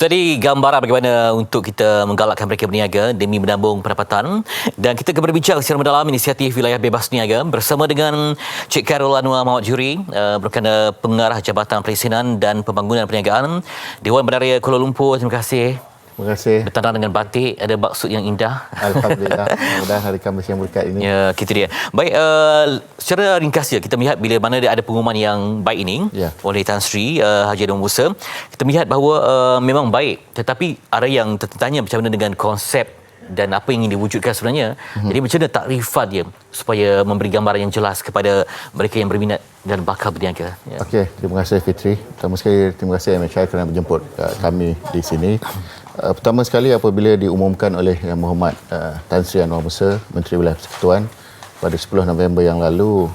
Tadi gambaran bagaimana untuk kita menggalakkan mereka berniaga demi menambung pendapatan, dan kita akan berbincang secara mendalam inisiatif Wilayah Bebas Niaga bersama dengan Cik Khairul Anwar Mahmud Juri, merupakan pengarah Jabatan Perizinan dan Pembangunan Perniagaan Dewan Bandaraya Kuala Lumpur. Terima kasih. Terima kasih. Bertandang dengan batik, ada maksud yang indah. Alhamdulillah. Mudah-mudahan hari Khamis yang berkat ini. Ya, kita dia. Baik, secara ringkas ya, kita melihat bila mana ada pengumuman yang baik ini oleh Tan Sri Haji Adnan Musa, kita melihat bahawa memang baik, tetapi ada yang tertanya macam mana dengan konsep dan apa yang ingin diwujudkan sebenarnya. Jadi macam mana takrifan dia supaya memberi gambaran yang jelas kepada mereka yang berminat dan bakal berniaga. Ya. Okey, terima kasih Fitri. Pertama sekali terima kasih MHI kerana menjemput kami di sini. Pertama sekali apabila diumumkan oleh Yang Berhormat Tan Sri Anwar Musa, Menteri Wilayah Persekutuan pada 10 November yang lalu,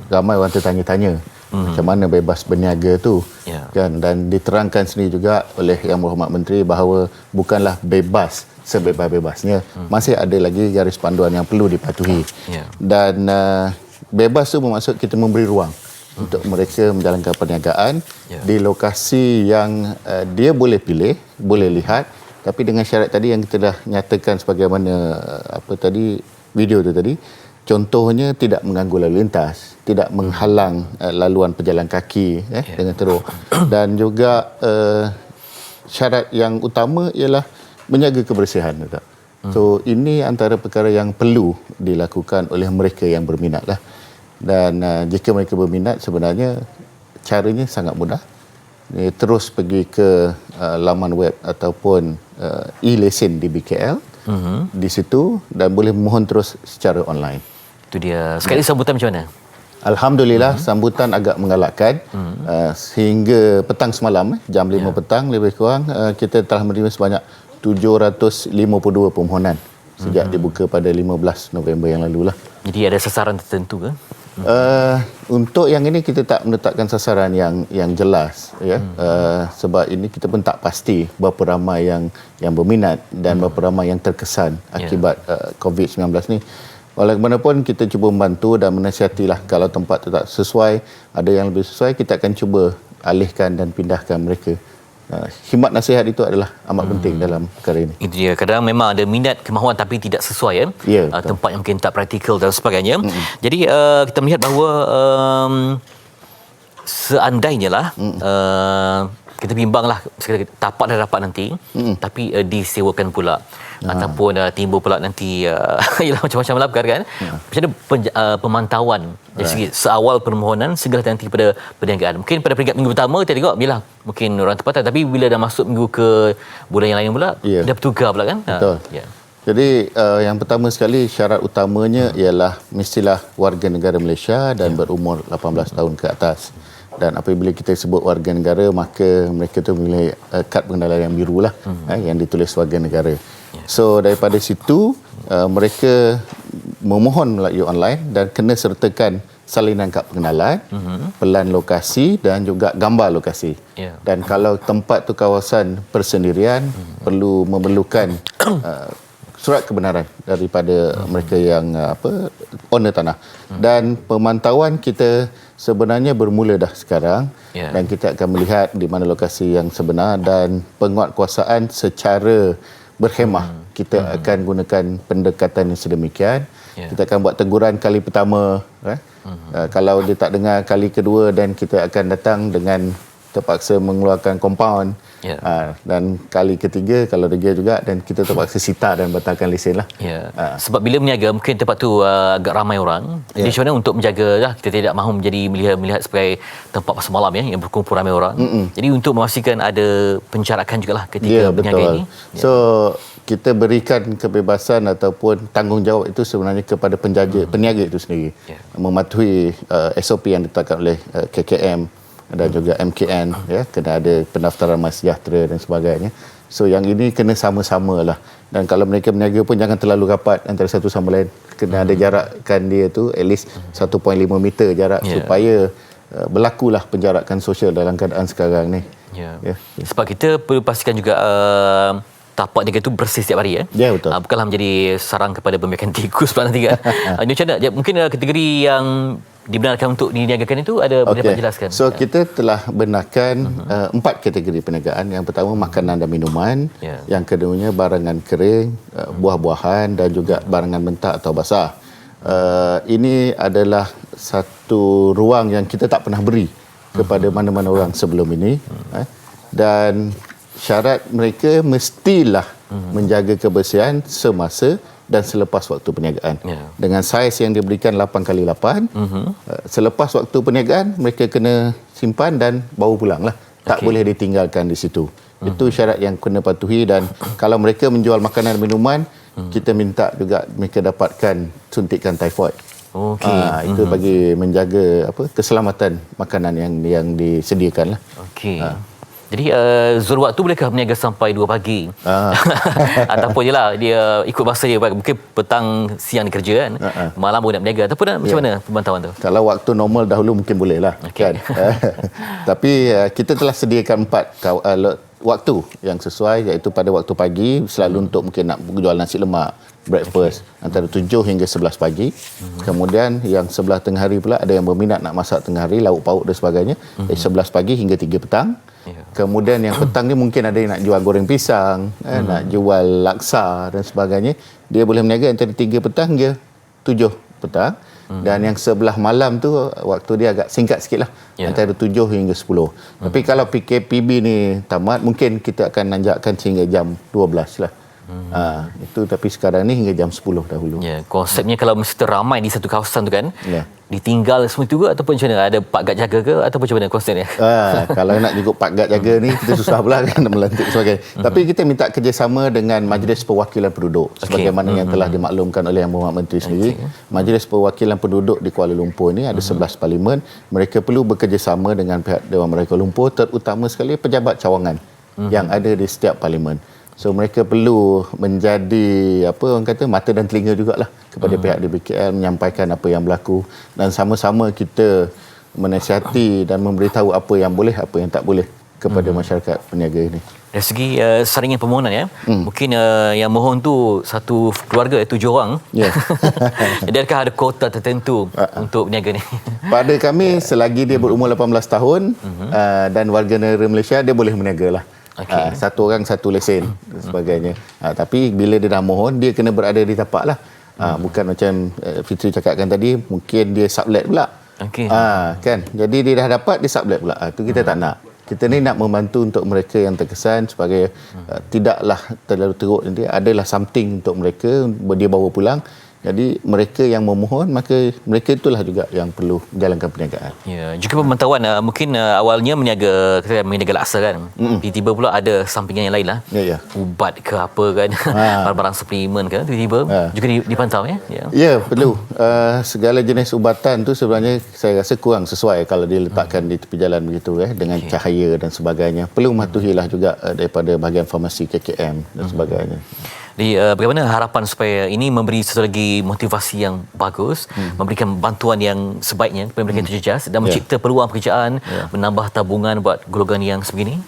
ramai orang tertanya-tanya macam mana bebas berniaga tu, kan, dan diterangkan sendiri juga oleh Yang Berhormat Menteri bahawa bukanlah bebas sebebas-bebasnya, masih ada lagi garis panduan yang perlu dipatuhi. Dan bebas tu bermaksud kita memberi ruang untuk mereka menjalankan perniagaan di lokasi yang dia boleh pilih, boleh lihat, tapi dengan syarat tadi yang kita dah nyatakan sebagaimana video tu tadi. Contohnya tidak mengganggu lalu lintas, tidak menghalang laluan pejalan kaki dengan teruk, dan juga syarat yang utama ialah menjaga kebersihan. So ini antara perkara yang perlu dilakukan oleh mereka yang berminat lah. Dan jika mereka berminat, sebenarnya caranya sangat mudah. Terus pergi ke laman web ataupun e-lesen di BKL, di situ, dan boleh mohon terus secara online. Itu dia. Sekali sambutan macam mana? Alhamdulillah, sambutan agak menggalakkan. Sehingga petang semalam, jam 5 petang lebih kurang, kita telah menerima sebanyak 752 permohonan sejak dibuka pada 15 November yang lalu lah. Jadi ada sasaran tertentu ke? Untuk yang ini kita tak menetapkan sasaran yang jelas, ya. Sebab ini kita pun tak pasti berapa ramai yang berminat dan berapa ramai yang terkesan akibat COVID-19 ni. Walaupun kita cuba membantu dan menasihatilah, kalau tempat tu tak sesuai, ada yang lebih sesuai, kita akan cuba alihkan dan pindahkan mereka. Khidmat nasihat itu adalah amat penting dalam perkara ini. Itu dia. Kadang memang ada minat, kemahuan tapi tidak sesuai tempat yang mungkin tak praktikal dan sebagainya. Jadi kita melihat bahawa seandainya lah kita bimbanglah tapak dah dapat nanti, tapi disewakan pula. Ataupun timbul pula nanti ialah macam-macam lah perkara kan. Macam mana pemantauan dari segi seawal permohonan sehingga nanti pada perniagaan. Mungkin pada peringkat minggu pertama kita tengok bila mungkin orang tempatan, tapi bila dah masuk minggu ke bulan yang lain pula dah bertukar pula kan. Betul. Jadi yang pertama sekali syarat utamanya ialah mestilah warga negara Malaysia dan berumur 18 tahun ke atas. Dan apabila kita sebut warga negara, maka mereka tu memiliki kad pengenalan yang biru lah, yang ditulis warga negara. So daripada situ mereka memohon melalui online dan kena sertakan salinan kad pengenalan, pelan lokasi dan juga gambar lokasi. Dan kalau tempat tu kawasan persendirian, memerlukan surat kebenaran daripada mereka yang owner tanah. Dan pemantauan kita sebenarnya bermula dah sekarang, dan kita akan melihat di mana lokasi yang sebenar, dan penguatkuasaan secara berhemah. Kita akan gunakan pendekatan yang sedemikian. Kita akan buat teguran kali pertama, kalau dia tak dengar kali kedua, dan kita akan datang dengan terpaksa mengeluarkan kompaun. Dan kali ketiga kalau degil juga, dan kita terpaksa sita dan batalkan lesen lah. Sebab bila berniaga mungkin tempat tu agak ramai orang. Jadi macam mana untuk menjaga lah, kita tidak mahu menjadi melihat sebagai tempat pasar malam yang berkumpul ramai orang. Jadi untuk memastikan ada pencarakan jugalah ketika berniaga ini. So kita berikan kebebasan ataupun tanggungjawab itu sebenarnya kepada peniaga itu sendiri, mematuhi SOP yang ditetapkan oleh KKM dan juga MKN, kena ada pendaftaran Mas Sejahtera dan sebagainya. So yang ini kena sama-sama lah. Dan kalau mereka berniaga pun jangan terlalu rapat antara satu sama lain. Kena ada jarakkan dia tu at least 1.5 meter jarak, supaya berlakulah penjarakan sosial dalam keadaan sekarang ni. Sebab kita perlu pastikan juga tapak niaga itu bersih setiap hari. Betul. Bukanlah menjadi sarang kepada pembiakan tikus pula nanti kan. Ini macam mana? Mungkin kategori yang dibenarkan untuk diniagakan itu ada boleh dapat jelaskan? So kita telah benarkan 4 kategori perniagaan. Yang pertama makanan dan minuman, yang keduanya barangan kering, buah-buahan dan juga barangan mentah atau basah. Ini adalah satu ruang yang kita tak pernah beri kepada mana-mana orang sebelum ini. Dan syarat mereka mestilah menjaga kebersihan semasa dan selepas waktu perniagaan. Dengan saiz yang diberikan 8x8, selepas waktu perniagaan mereka kena simpan dan bawa pulang lah. Tak boleh ditinggalkan di situ. Itu syarat yang kena patuhi, dan kalau mereka menjual makanan dan minuman, kita minta juga mereka dapatkan suntikan typhoid. Itu bagi menjaga keselamatan makanan yang disediakan lah. Jadi zon waktu bolehkah berniaga sampai 2 pagi? Ataupun je lah dia ikut masa dia, mungkin petang siang dia kerja kan, malam pun nak berniaga, ataupun macam mana pemantauan tu? Kalau waktu normal dahulu mungkin boleh lah kan. Tapi kita telah sediakan 4 waktu yang sesuai, iaitu pada waktu pagi selalu untuk mungkin nak jual nasi lemak, breakfast antara 7 hingga 11 pagi. Kemudian yang sebelah tengah hari pula ada yang berminat nak masak tengah hari, lauk pauk dan sebagainya, dari 11 pagi hingga 3 petang. Kemudian yang petang ni mungkin ada yang nak jual goreng pisang, nak jual laksa dan sebagainya. Dia boleh berniaga antara 3 petang hingga 7 petang. Dan yang sebelah malam tu waktu dia agak singkat sikit lah, antara 7 hingga 10. Tapi kalau PKPB ni tamat, mungkin kita akan nanjakkan sehingga jam 12 lah. Itu tapi sekarang ni hingga jam 10 dahulu. Konsepnya kalau mesti ramai di satu kawasan tu kan, ditinggal semua itu ke, ataupun macam mana? Ada pak gad jaga ke, ataupun macam mana konsepnya? Kalau nak ikut pak gad jaga ni kita susah pula kan, nak melantik sebagainya. Tapi kita minta kerjasama dengan Majlis Perwakilan Penduduk sebagaimana yang telah dimaklumkan oleh Yang Berhormat Menteri sendiri. Majlis Perwakilan Penduduk di Kuala Lumpur ni ada 11 parlimen. Mereka perlu bekerjasama dengan pihak Dewan Merayu Kuala Lumpur, terutama sekali pejabat cawangan yang ada di setiap parlimen. So mereka perlu menjadi orang kata mata dan telinga jugalah kepada pihak DBKL, menyampaikan apa yang berlaku, dan sama-sama kita menasihati dan memberitahu apa yang boleh, apa yang tak boleh kepada masyarakat peniaga ini. Dari segi saringan permohonan mungkin yang mohon tu satu keluarga 7 orang. Jadi adakah ada kuota tertentu untuk peniaga ni? Pada kami selagi dia berumur 18 tahun dan warga negara Malaysia, dia boleh berniaga lah. Satu orang satu lesen dan sebagainya. Tapi bila dia dah mohon, dia kena berada di tapak lah. Bukan macam Fitri cakapkan tadi, mungkin dia sublet pula. Kan? Jadi dia dah dapat, dia sublet pula. Itu kita tak nak. Kita ni nak membantu untuk mereka yang terkesan sebagai tidaklah terlalu teruk nanti, adalah something untuk mereka dia bawa pulang. Jadi mereka yang memohon, maka mereka itulah juga yang perlu menjalankan perniagaan. Juga pemantauan mungkin awalnya meniaga laksa kan. Tiba-tiba pula ada sampingan yang lain lah. Ubat ke apa kan. Barang-barang suplemen ke tiba-tiba juga dipantau ya. Perlu. Segala jenis ubatan tu sebenarnya saya rasa kurang sesuai kalau diletakkan di tepi jalan begitu dengan cahaya dan sebagainya. Perlu mematuhilah juga daripada bahagian farmasi KKM dan sebagainya. Jadi bagaimana harapan supaya ini memberi satu lagi motivasi yang bagus, memberikan bantuan yang sebaiknya kepada mereka yang terjejas dan mencipta peluang pekerjaan, menambah tabungan buat golongan yang sebegini?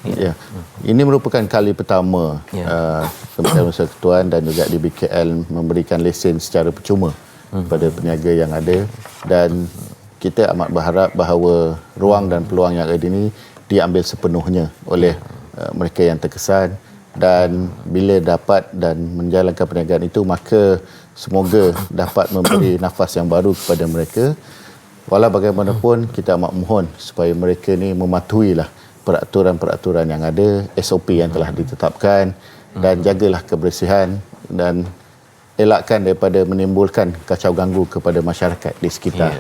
Ini merupakan kali pertama Kementerian Usaha Ketuan dan juga DBKL memberikan lesen secara percuma kepada peniaga yang ada, dan kita amat berharap bahawa ruang dan peluang yang ada ini diambil sepenuhnya oleh mereka yang terkesan. Dan bila dapat dan menjalankan perniagaan itu, maka semoga dapat memberi nafas yang baru kepada mereka. Walau bagaimanapun, kita amat mohon supaya mereka ni mematuhilah peraturan-peraturan yang ada, SOP yang telah ditetapkan, dan jagalah kebersihan dan elakkan daripada menimbulkan kacau ganggu kepada masyarakat di sekitar.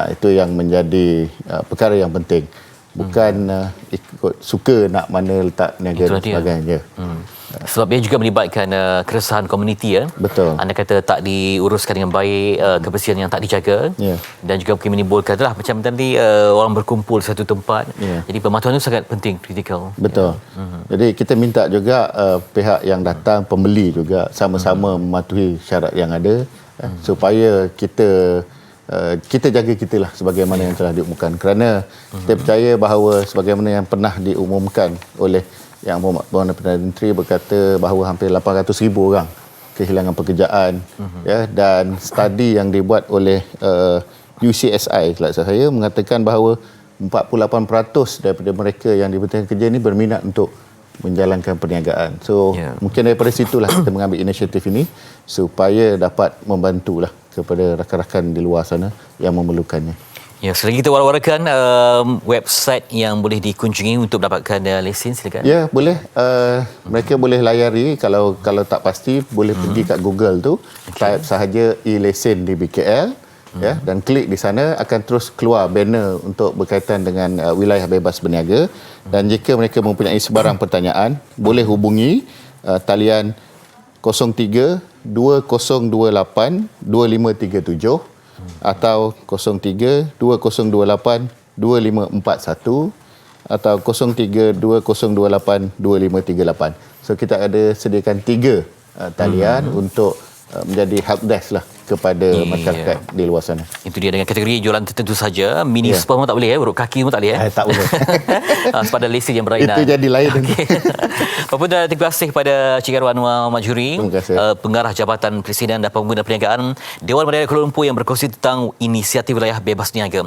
Itu yang menjadi perkara yang penting. Bukan ikut suka nak mana letak niaga dan sebagainya. Sebab ia juga melibatkan keresahan komuniti Betul. Anda kata tak diuruskan dengan baik, kebersihan yang tak dijaga, dan juga mungkin menimbulkan macam tadi orang berkumpul di satu tempat. Jadi pemantauan itu sangat penting, kritikal. Betul. Jadi kita minta juga pihak yang datang, pembeli juga sama-sama mematuhi syarat yang ada supaya kita jaga kita lah sebagaimana yang telah diumumkan, kerana kita percaya bahawa sebagaimana yang pernah diumumkan oleh Yang Berhormat Perdana Menteri, berkata bahawa hampir 800,000 orang kehilangan pekerjaan dan studi yang dibuat oleh UCSI kalau tak salah saya mengatakan bahawa 48% daripada mereka yang diberhentikan kerja ni berminat untuk menjalankan perniagaan. So mungkin daripada situlah kita mengambil inisiatif ini supaya dapat membantulah kepada rakan-rakan di luar sana yang memerlukannya. Ya, selagi kita war-warakan website yang boleh dikunjungi untuk dapatkan lesen, silakan. Ya, boleh. Mereka boleh layari kalau tak pasti boleh pergi kat Google tu, type sahaja e-lesen di BKL ya, dan klik di sana akan terus keluar banner untuk berkaitan dengan wilayah bebas berniaga, dan jika mereka mempunyai sebarang pertanyaan boleh hubungi talian 03 2028 2537 atau 03 2028 2541 atau 03 2028 2538. So kita ada sediakan 3 talian untuk menjadi helpdesk lah kepada masyarakat di luar sana. Itu dia, dengan kategori jualan tertentu saja. Mini super pun tak boleh, urut kaki pun tak boleh. Tak boleh. Sepada lesen yang berlainan. Itu jadi lain. Okay. Terima kasih kepada Cik Arwah Anwar Majuri, Pengarah Jabatan Presiden dan Pengguna Perniagaan Dewan Merdeka Kuala Lumpur, yang berkongsi tentang inisiatif wilayah bebas niaga.